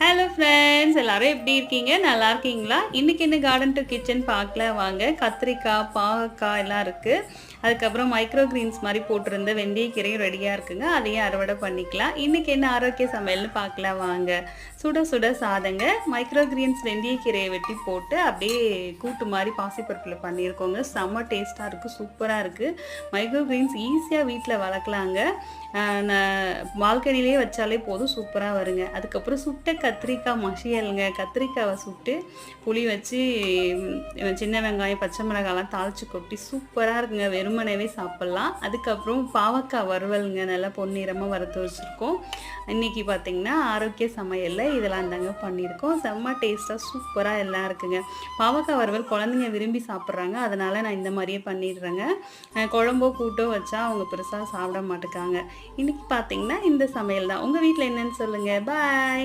Hello friends எல்லாரும் எப்படி இருக்கீங்க? நல்லா இருக்கீங்களா? இன்னைக்கு என்ன கார்டன் டு கிச்சன் பார்க்கலாம் வாங்க. கத்திரிக்காய், பாகக்காய் எல்லாம் இருக்கு. அதுக்கப்புறம் மைக்ரோ கிரீன்ஸ் மாதிரி போட்டிருந்த வெந்தயக்கீரையும் ரெடியாக இருக்குங்க. அதையும் அறுவடை பண்ணிக்கலாம். இன்னைக்கு என்ன ஆரோக்கிய சமையல்னு பார்க்கலாம் வாங்க. சுட சுட சாதங்க. மைக்ரோ கிரீன்ஸ் வெந்தயக்கீரையை வெட்டி போட்டு அப்படியே கூட்டு மாதிரி பாசிப்பருப்பில் பண்ணியிருக்கோங்க. செம்ம டேஸ்ட்டாக இருக்குது, சூப்பராக இருக்குது. மைக்ரோ கிரீன்ஸ் ஈஸியாக வீட்டில் வளர்க்கலாங்க. பால்கனிலேயே வச்சாலே போதும், சூப்பராக வருங்க. அதுக்கப்புறம் சுட்ட கத்திரிக்காய் மசியலுங்க. கத்திரிக்காவை சுட்டு புளி வச்சு சின்ன வெங்காயம் பச்சை மிளகாலாம் தாளித்து கொட்டி சூப்பராக இருக்குங்க. வெறுமனவே சாப்பிட்லாம். அதுக்கப்புறம் பாவக்காய் வறுவலுங்க, நல்லா பொன்னிறமாக வறுத்து வச்சுருக்கோம். இன்றைக்கி பார்த்திங்கன்னா ஆரோக்கிய சமையலில் இதெல்லாம் தாங்க பண்ணியிருக்கோம். செம்ம டேஸ்ட்டாக சூப்பராக எல்லாம் இருக்குங்க. பாவக்காய் வறுவல் குழந்தைங்க விரும்பி சாப்பிட்றாங்க, அதனால் நான் இந்த மாதிரியே பண்ணிடுறேங்க. குழம்போ கூட்டோ வச்சா அவங்க பெருசாக சாப்பிட மாட்டேக்காங்க. இன்றைக்கி பார்த்திங்கன்னா இந்த சமையல் தான். உங்கள் வீட்டில் என்னன்னு சொல்லுங்கள். பாய்.